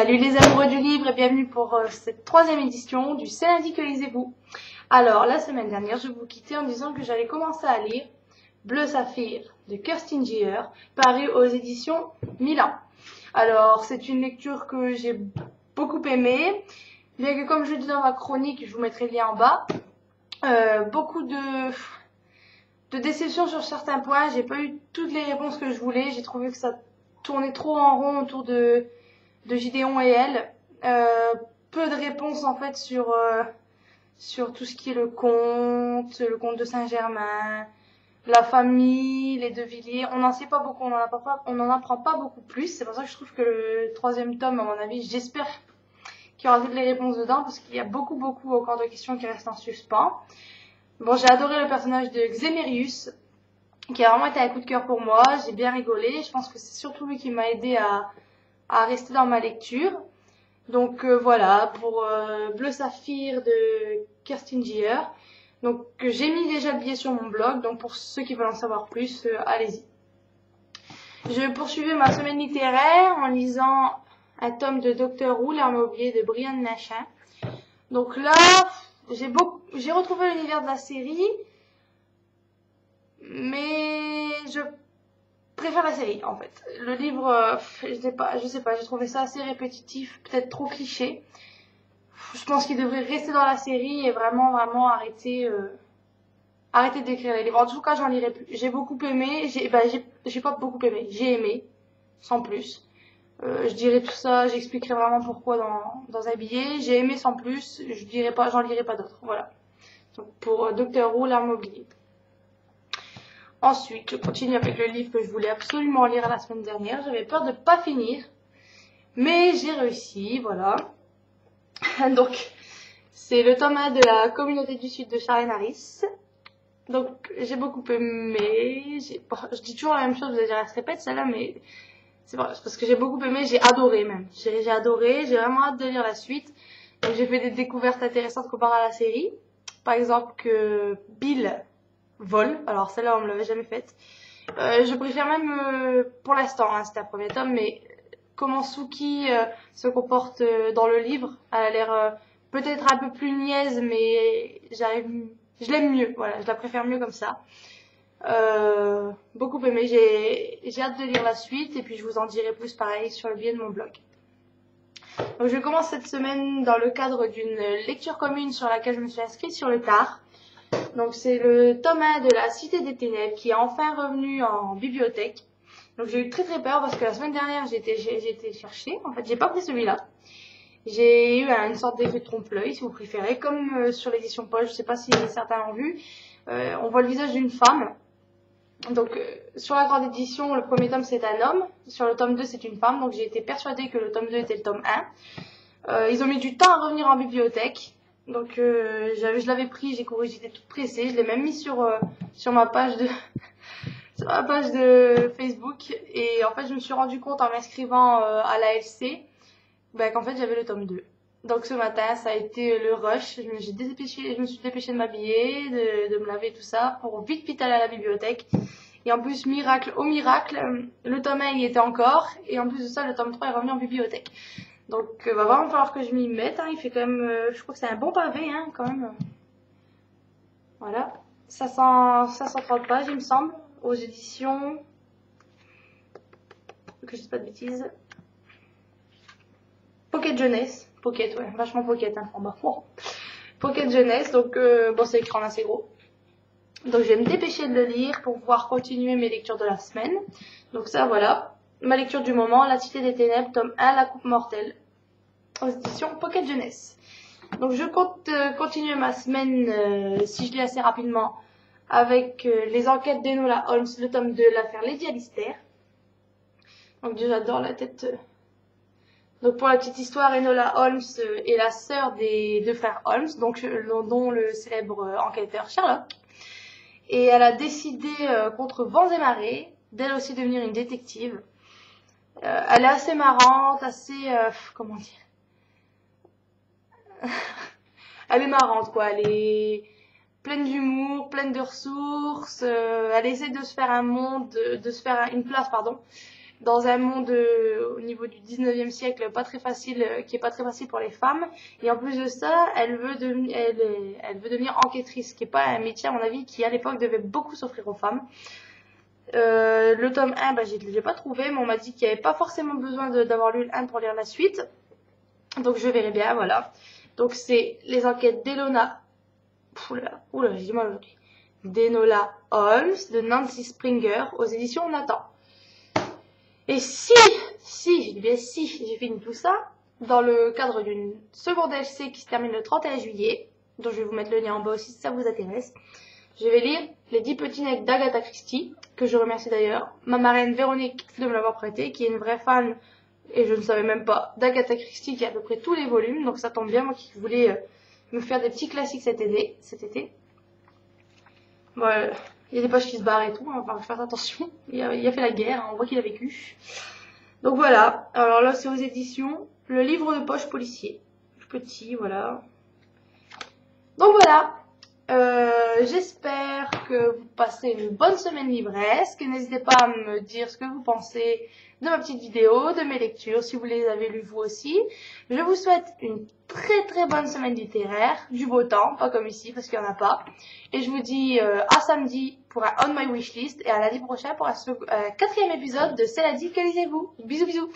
Salut les amoureux du livre et bienvenue pour cette troisième édition du C'est lundi que lisez-vous. Alors la semaine dernière je vous quittais en disant que j'allais commencer à lire Bleu Saphir de Kerstin Gier, paru aux éditions Milan. Alors c'est une lecture que j'ai beaucoup aimée, bien que comme je dis dans ma chronique, je vous mettrai le lien en bas, beaucoup de déception sur certains points. J'ai pas eu toutes les réponses que je voulais, j'ai trouvé que ça tournait trop en rond autour de Gideon et elle. Peu de réponses en fait sur tout ce qui est le conte de Saint-Germain, la famille, les De Villiers. On n'en sait pas beaucoup, on n'en apprend pas beaucoup plus. C'est pour ça que je trouve que le troisième tome, à mon avis, j'espère qu'il y aura toutes les réponses dedans, parce qu'il y a beaucoup encore de questions qui restent en suspens. Bon, j'ai adoré le personnage de Xemerius, qui a vraiment été un coup de cœur pour moi. J'ai bien rigolé. Je pense que c'est surtout lui qui m'a aidé à rester dans ma lecture. Donc voilà, pour Bleu Saphir de Kerstin Gier. Donc j'ai mis déjà le billet sur mon blog, donc pour ceux qui veulent en savoir plus, allez-y. Je poursuivais ma semaine littéraire en lisant un tome de Docteur Who, l'arme oubliée de Brian Nachin. Donc là, j'ai retrouvé l'univers de la série, mais je préfère la série en fait. Le livre, je sais pas, j'ai trouvé ça assez répétitif, peut-être trop cliché. Je pense qu'il devrait rester dans la série et vraiment arrêter d'écrire les livres. En tout cas, j'en lirai plus. J'ai beaucoup aimé, j'ai pas beaucoup aimé, j'ai aimé, sans plus. Je dirai tout ça, j'expliquerai vraiment pourquoi dans un billet. J'ai aimé sans plus, j'en lirai pas d'autres. Voilà. Donc pour Docteur Who, l'arme oubliée. Ensuite, je continue avec le livre que je voulais absolument lire la semaine dernière. J'avais peur de pas finir, mais j'ai réussi, voilà. Donc, c'est le tome 1 de la Communauté du Sud de Charlène Harris. Donc, j'ai beaucoup aimé. Je dis toujours la même chose, vous allez dire, elle se répète celle-là, mais c'est vrai, parce que j'ai beaucoup aimé, j'ai adoré même. J'ai adoré, j'ai vraiment hâte de lire la suite. Donc, j'ai fait des découvertes intéressantes comparées à la série. Par exemple, que Bill vole. Alors celle-là on me l'avait jamais faite. Je préfère même pour l'instant, hein, c'est un premier tome, mais comment Suki se comporte dans le livre. Elle a l'air peut-être un peu plus niaise, mais je l'aime mieux. Voilà, je la préfère mieux comme ça. Beaucoup aimé. J'ai hâte de lire la suite et puis je vous en dirai plus pareil sur le billet de mon blog. Donc je commence cette semaine dans le cadre d'une lecture commune sur laquelle je me suis inscrite sur le tard. Donc c'est le tome 1 de la Cité des Ténèbres qui est enfin revenu en bibliothèque. Donc j'ai eu très peur parce que la semaine dernière j'ai été chercher. En fait j'ai pas pris celui-là. J'ai eu une sorte d'effet de trompe-l'œil si vous préférez. Comme sur l'édition poche, je sais pas si certains l'ont vu. On voit le visage d'une femme. Donc sur la grande édition, le premier tome c'est un homme. Sur le tome 2 c'est une femme. Donc j'ai été persuadée que le tome 2 était le tome 1. Ils ont mis du temps à revenir en bibliothèque. Donc je l'avais pris, j'ai couru, j'étais toute pressée, je l'ai même mis sur ma page de Facebook, et en fait je me suis rendu compte en m'inscrivant à la l'AFC qu'en fait j'avais le tome 2. Donc ce matin ça a été le rush, je me suis dépêchée de m'habiller, de me laver tout ça pour vite aller à la bibliothèque. Et en plus, miracle au miracle, le tome 1 y était encore, et en plus de ça le tome 3 est revenu en bibliothèque. Donc va vraiment falloir que je m'y mette, hein. Il fait quand même, je crois que c'est un bon pavé, hein, quand même. Voilà, 530 pages il me semble, aux éditions, que je dise pas de bêtises, Pocket Jeunesse, Pocket, ouais, vachement Pocket, hein, format. Bon. Pocket Jeunesse, donc bon c'est écrit en assez gros. Donc je vais me dépêcher de le lire pour pouvoir continuer mes lectures de la semaine. Donc ça voilà. Ma lecture du moment, La Cité des Ténèbres, tome 1, La Coupe Mortelle, aux éditions Pocket Jeunesse. Donc je compte continuer ma semaine, si je lis assez rapidement, avec les enquêtes d'Enola Holmes, le tome 2, l'affaire Lady Alistair. Donc j'adore la tête. Donc pour la petite histoire, Enola Holmes est la sœur des deux frères Holmes, donc dont le célèbre enquêteur Sherlock. Et elle a décidé, contre vents et marées, d'elle aussi devenir une détective. Elle est assez marrante, comment dire, elle est marrante quoi, elle est pleine d'humour, pleine de ressources, elle essaie de se faire une place dans un monde au niveau du 19e siècle pas très facile, qui est pas très facile pour les femmes. Et en plus de ça, elle veut devenir enquêtrice, qui est pas un métier à mon avis qui à l'époque devait beaucoup s'offrir aux femmes. Le tome 1, bah, je l'ai pas trouvé, mais on m'a dit qu'il n'y avait pas forcément besoin d'avoir lu le 1 pour lire la suite. Donc je verrai bien, voilà. Donc c'est les enquêtes d'Elona, j'ai du mal aujourd'hui, d'Enola Holmes, de Nancy Springer, aux éditions Nathan. Et si, je dis bien si, j'ai fini tout ça, dans le cadre d'une seconde LC qui se termine le 31 juillet, dont je vais vous mettre le lien en bas aussi si ça vous intéresse, je vais lire Les 10 petits necks d'Agatha Christie, que je remercie d'ailleurs, ma marraine Véronique de me l'avoir prêté, qui est une vraie fan, et je ne savais même pas, d'Agatha Christie, qui a à peu près tous les volumes, donc ça tombe bien, moi qui voulais me faire des petits classiques cet été. Bon, il y a des pages qui se barrent et tout, hein, enfin, faire attention. Il a fait la guerre, hein, on voit qu'il a vécu. Donc voilà, alors là c'est aux éditions, le livre de poche policier. Petit, voilà. Donc voilà, j'espère que vous passez une bonne semaine livresque. N'hésitez pas à me dire ce que vous pensez de ma petite vidéo, de mes lectures, si vous les avez lues vous aussi. Je vous souhaite une très bonne semaine littéraire, du beau temps, pas comme ici parce qu'il n'y en a pas. Et je vous dis à samedi pour un On My Wishlist et à lundi prochain pour un 4e épisode de C'est lundi que lisez-vous. Bisous bisous.